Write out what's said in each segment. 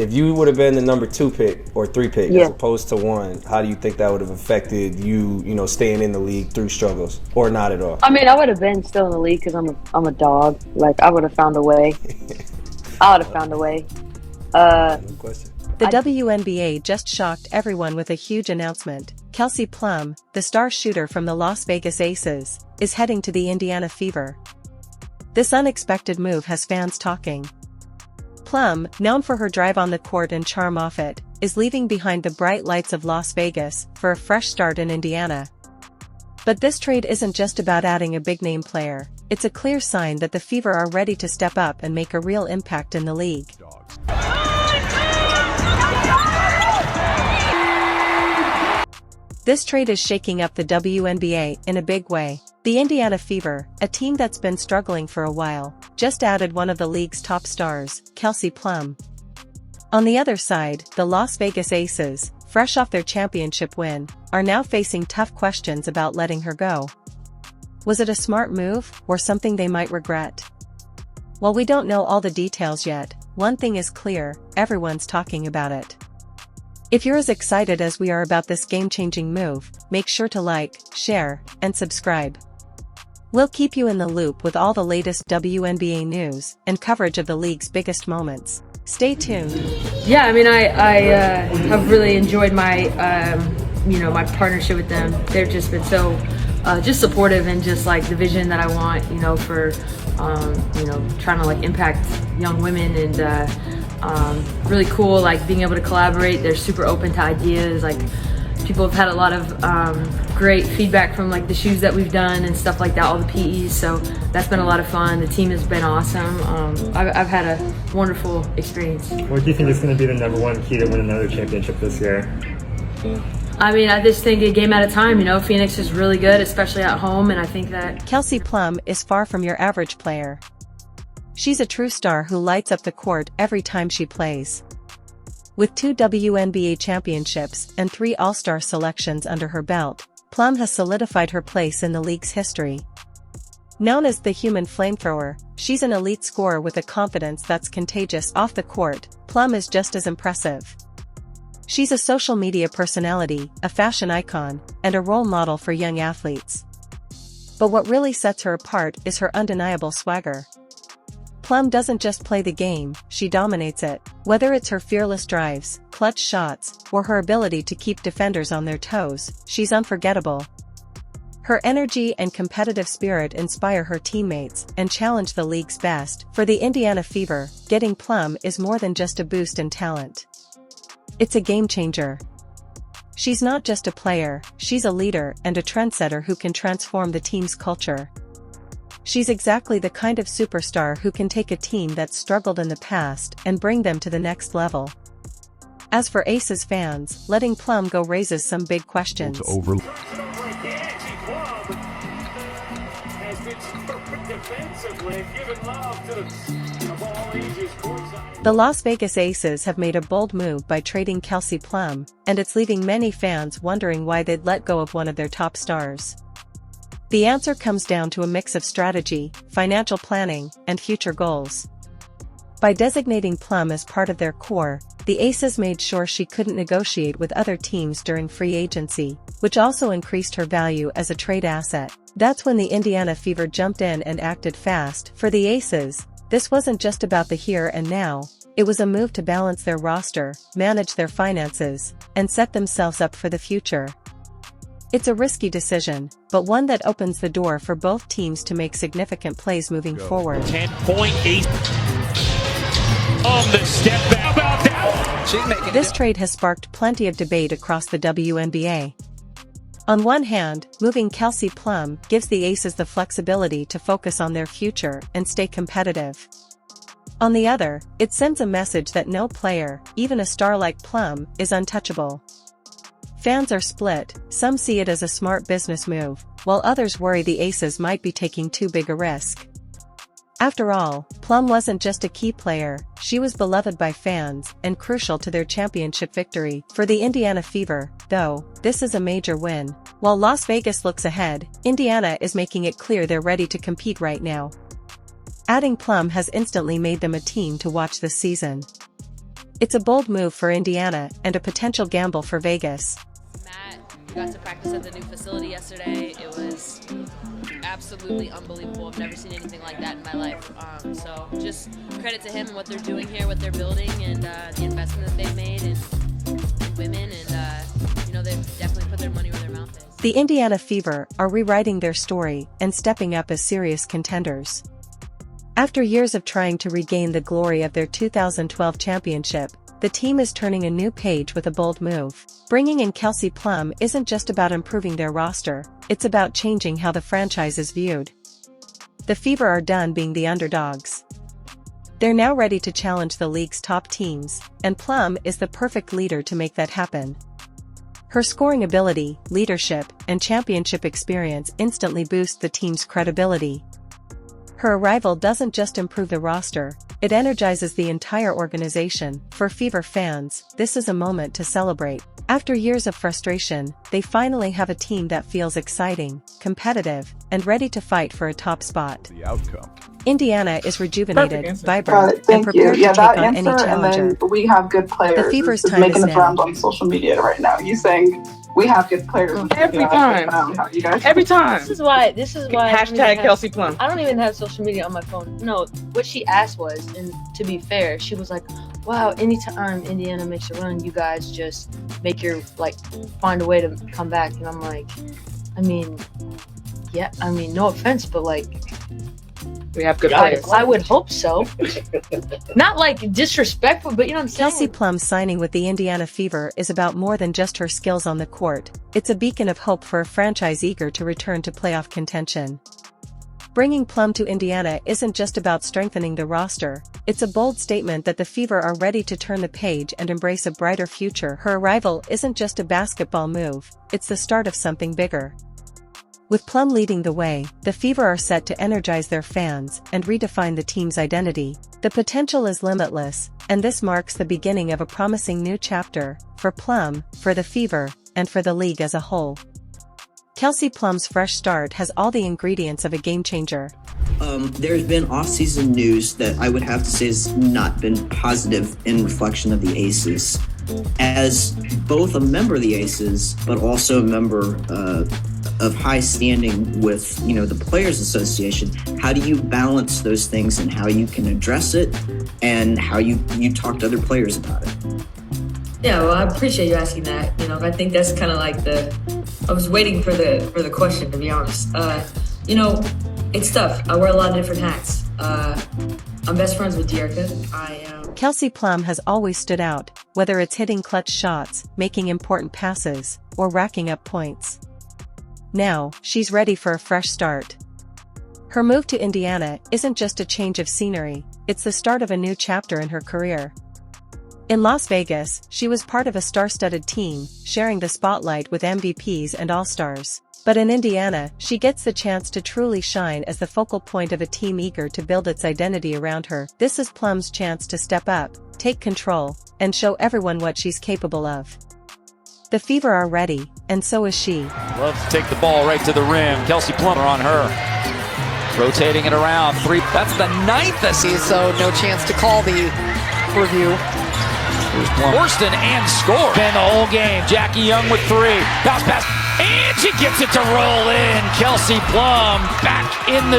If you would have been the number 2 pick or 3 pick Yeah. as opposed to 1, how do you think that would have affected you, staying in the league through struggles, or not at all? I mean, I would have been still in the league because I'm a dog. Like, I would have found a way. I would have found a way. No question. The WNBA just shocked everyone with a huge announcement. Kelsey Plum, the star shooter from the Las Vegas Aces, is heading to the Indiana Fever. This unexpected move has fans talking. Plum, known for her drive on the court and charm off it, is leaving behind the bright lights of Las Vegas for a fresh start in Indiana. But this trade isn't just about adding a big-name player. It's a clear sign that the Fever are ready to step up and make a real impact in the league. This trade is shaking up the WNBA in a big way. The Indiana Fever, a team that's been struggling for a while, just added one of the league's top stars, Kelsey Plum. On the other side, the Las Vegas Aces, fresh off their championship win, are now facing tough questions about letting her go. Was it a smart move, or something they might regret? While we don't know all the details yet, one thing is clear: everyone's talking about it. If you're as excited as we are about this game-changing move, make sure to like, share, and subscribe. We'll keep you in the loop with all the latest WNBA news and coverage of the league's biggest moments. Stay tuned. Yeah, I mean, I have really enjoyed my, my partnership with them. They've just been so, just supportive and just like the vision that I want, for, trying to like impact young women and really cool, like being able to collaborate. They're super open to ideas. Like people have had a lot of great feedback from like the shoes that we've done and stuff like that, all the PEs. So that's been a lot of fun. The team has been awesome. I've had a wonderful experience. What do you think is going to be the #1 key to win another championship this year? I mean, I just think a game at a time. Phoenix is really good, especially at home, and I think that Kelsey Plum is far from your average player. She's a true star who lights up the court every time she plays. With 2 WNBA championships and 3 All-Star selections under her belt, Plum has solidified her place in the league's history. Known as the human flamethrower, she's an elite scorer with a confidence that's contagious off the court. Plum is just as impressive. She's a social media personality, a fashion icon, and a role model for young athletes. But what really sets her apart is her undeniable swagger. Plum doesn't just play the game, she dominates it. Whether it's her fearless drives, clutch shots, or her ability to keep defenders on their toes, she's unforgettable. Her energy and competitive spirit inspire her teammates and challenge the league's best. For the Indiana Fever, getting Plum is more than just a boost in talent. It's a game changer. She's not just a player, she's a leader and a trendsetter who can transform the team's culture. She's exactly the kind of superstar who can take a team that's struggled in the past and bring them to the next level. As for Aces fans, letting Plum go raises some big questions. The Las Vegas Aces have made a bold move by trading Kelsey Plum, and it's leaving many fans wondering why they'd let go of one of their top stars. The answer comes down to a mix of strategy, financial planning, and future goals. By designating Plum as part of their core, the Aces made sure she couldn't negotiate with other teams during free agency, which also increased her value as a trade asset. That's when the Indiana Fever jumped in and acted fast. For the Aces, this wasn't just about the here and now, it was a move to balance their roster, manage their finances, and set themselves up for the future. It's a risky decision, but one that opens the door for both teams to make significant plays moving forward. 10.8 on the step back. About that. This trade has sparked plenty of debate across the WNBA. On one hand, moving Kelsey Plum gives the Aces the flexibility to focus on their future and stay competitive. On the other, it sends a message that no player, even a star like Plum, is untouchable. Fans are split. Some see it as a smart business move, while others worry the Aces might be taking too big a risk. After all, Plum wasn't just a key player, she was beloved by fans and crucial to their championship victory. For the Indiana Fever, though, this is a major win. While Las Vegas looks ahead, Indiana is making it clear they're ready to compete right now. Adding Plum has instantly made them a team to watch this season. It's a bold move for Indiana and a potential gamble for Vegas. We got to practice at the new facility yesterday. It was absolutely unbelievable. I've never seen anything like that in my life. So just credit to him and what they're doing here, what they're building, and the investment that they've made in women. And, they've definitely put their money where their mouth is. The Indiana Fever are rewriting their story and stepping up as serious contenders. After years of trying to regain the glory of their 2012 championship, the team is turning a new page with a bold move. Bringing in Kelsey Plum isn't just about improving their roster, it's about changing how the franchise is viewed. The Fever are done being the underdogs. They're now ready to challenge the league's top teams, and Plum is the perfect leader to make that happen. Her scoring ability, leadership, and championship experience instantly boost the team's credibility. Her arrival doesn't just improve the roster, it energizes the entire organization. For Fever fans, this is a moment to celebrate. After years of frustration, they finally have a team that feels exciting, competitive, and ready to fight for a top spot. The outcome. Indiana is rejuvenated, vibrant, and Thank you. prepared Yeah, to that take on any answer, challenger. and then we have good players. The Fever's is time making is its now. rounds on social media right now. You saying we have good players Every time. How you guys? Every time. This is why. I don't even have- Kelsey Plum. I don't even have social media on my phone. No, what she asked was, and to be fair, she was like, "Wow, anytime Indiana makes a run, you guys just find a way to come back." And I'm like, no offense, but We have good players. I would hope so. Not disrespectful, but you know what I'm saying? Kelsey Plum signing with the Indiana Fever is about more than just her skills on the court. It's a beacon of hope for a franchise eager to return to playoff contention. Bringing Plum to Indiana isn't just about strengthening the roster, it's a bold statement that the Fever are ready to turn the page and embrace a brighter future. Her arrival isn't just a basketball move, it's the start of something bigger. With Plum leading the way, the Fever are set to energize their fans and redefine the team's identity. The potential is limitless, and this marks the beginning of a promising new chapter, for Plum, for the Fever, and for the league as a whole. Kelsey Plum's fresh start has all the ingredients of a game-changer. There's been off-season news that I would have to say has not been positive in reflection of the Aces. As both a member of the Aces, but also a member of high standing with, the Players Association, how do you balance those things and how you can address it and how you talk to other players about it? Yeah, well, I appreciate you asking that. I think that's kind of I was waiting for the question, to be honest. It's tough. I wear a lot of different hats. I'm best friends with Dearica. Kelsey Plum has always stood out, whether it's hitting clutch shots, making important passes, or racking up points. Now, she's ready for a fresh start. Her move to Indiana isn't just a change of scenery, it's the start of a new chapter in her career. In Las Vegas, she was part of a star-studded team, sharing the spotlight with MVPs and All-Stars. But in Indiana, she gets the chance to truly shine as the focal point of a team eager to build its identity around her. This is Plum's chance to step up, take control, and show everyone what she's capable of. The Fever are ready, and so is she. Loves to take the ball right to the rim. Kelsey Plum on her. Rotating it around. Three. That's the ninth this season. So no chance to call the review. Here's Plum. Worston and score. Been the whole game. Jackie Young with three. Bounce pass. And she gets it to roll in. Kelsey Plum back in the...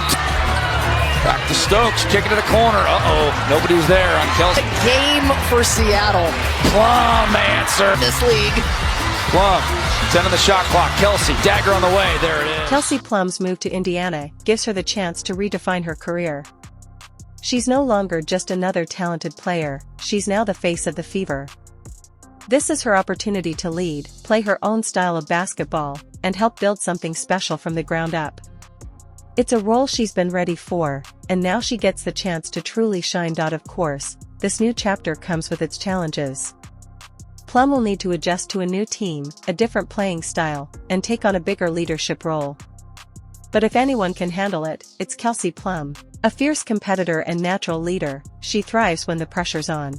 Back to Stokes. Kicking to the corner. Nobody's there on Kelsey. Game for Seattle. Plum answer. This league. Plum. 10 on the shot clock. Kelsey. Dagger on the way. There it is. Kelsey Plum's move to Indiana gives her the chance to redefine her career. She's no longer just another talented player, she's now the face of the Fever. This is her opportunity to lead, play her own style of basketball, and help build something special from the ground up. It's a role she's been ready for, and now she gets the chance to truly shine. Of course, this new chapter comes with its challenges. Plum will need to adjust to a new team, a different playing style, and take on a bigger leadership role. But if anyone can handle it, it's Kelsey Plum. A fierce competitor and natural leader, she thrives when the pressure's on.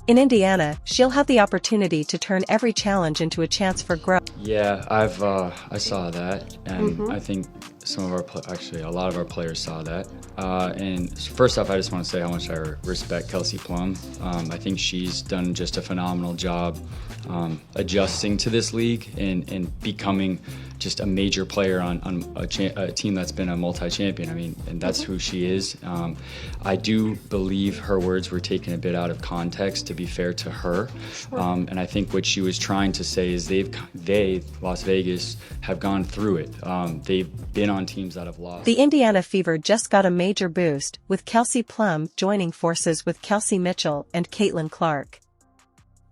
In Indiana, she'll have the opportunity to turn every challenge into a chance for growth. Yeah, I saw that, and I think actually a lot of our players saw that. And first off, I just want to say how much I respect Kelsey Plum. I think she's done just a phenomenal job adjusting to this league and becoming just a major player on a team that's been a multi-champion. I mean, and that's who she is. I do believe her words were taken a bit out of context, to be fair to her. And I think what she was trying to say is they, Las Vegas, have gone through it. They've been on teams that have lost. The Indiana Fever just got a major boost, with Kelsey Plum joining forces with Kelsey Mitchell and Caitlin Clark.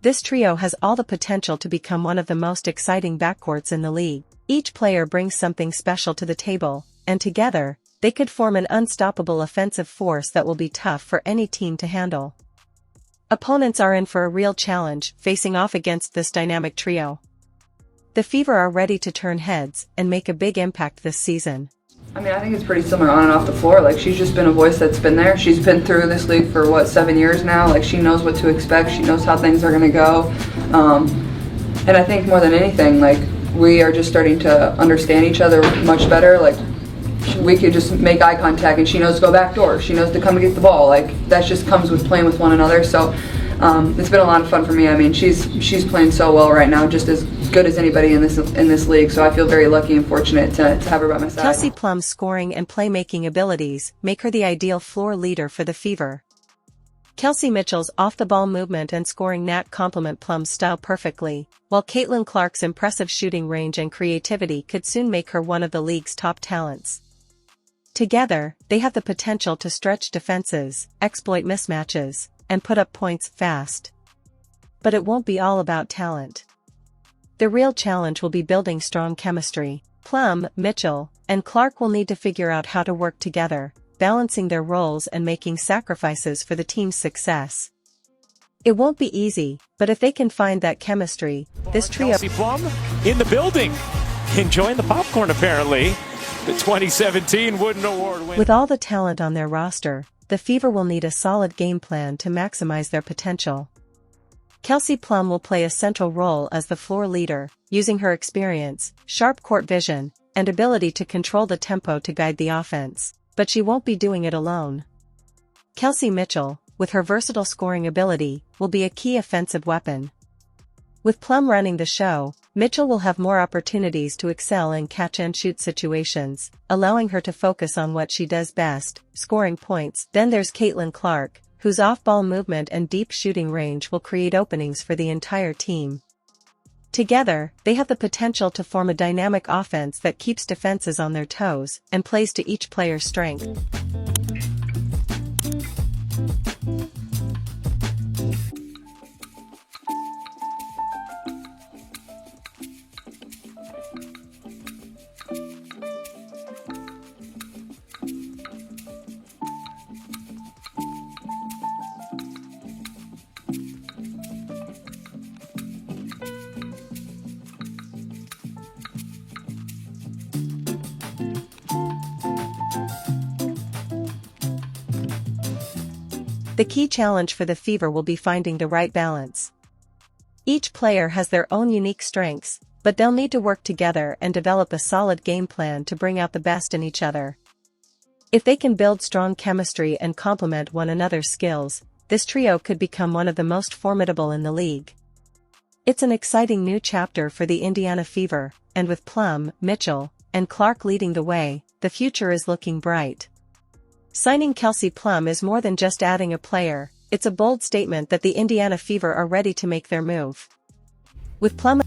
This trio has all the potential to become one of the most exciting backcourts in the league. Each player brings something special to the table, and together, they could form an unstoppable offensive force that will be tough for any team to handle. Opponents are in for a real challenge, facing off against this dynamic trio. The Fever are ready to turn heads and make a big impact this season. I mean, I think it's pretty similar on and off the floor. Like, she's just been a voice that's been there. She's been through this league for, 7 years now? Like, she knows what to expect. She knows how things are going to go. And I think more than anything, like, we are just starting to understand each other much better. Like, we could just make eye contact and she knows to go back door. She knows to come and get the ball. Like, that just comes with playing with one another. So it's been a lot of fun for me. I mean, she's playing so well right now, just as good as anybody in this league. So I feel very lucky and fortunate to have her by my side. Kelsey Plum's scoring and playmaking abilities make her the ideal floor leader for the Fever. Kelsey Mitchell's off-the-ball movement and scoring knack complement Plum's style perfectly, while Caitlin Clark's impressive shooting range and creativity could soon make her one of the league's top talents. Together, they have the potential to stretch defenses, exploit mismatches, and put up points fast. But it won't be all about talent. The real challenge will be building strong chemistry. Plum, Mitchell, and Clark will need to figure out how to work together, balancing their roles and making sacrifices for the team's success. It won't be easy, but if they can find that chemistry, this trio... Kelsey Plum in the building, enjoying the popcorn apparently. The 2017 Wooden Award winner. With all the talent on their roster, the Fever will need a solid game plan to maximize their potential. Kelsey Plum will play a central role as the floor leader, using her experience, sharp court vision, and ability to control the tempo to guide the offense, but she won't be doing it alone. Kelsey Mitchell, with her versatile scoring ability, will be a key offensive weapon. With Plum running the show, Mitchell will have more opportunities to excel in catch-and-shoot situations, allowing her to focus on what she does best, scoring points. Then there's Caitlin Clark, whose off-ball movement and deep shooting range will create openings for the entire team. Together, they have the potential to form a dynamic offense that keeps defenses on their toes and plays to each player's strength. The key challenge for the Fever will be finding the right balance. Each player has their own unique strengths, but they'll need to work together and develop a solid game plan to bring out the best in each other. If they can build strong chemistry and complement one another's skills, this trio could become one of the most formidable in the league. It's an exciting new chapter for the Indiana Fever, and with Plum, Mitchell, and Clark leading the way, the future is looking bright. Signing Kelsey Plum is more than just adding a player, it's a bold statement that the Indiana Fever are ready to make their move. With Plum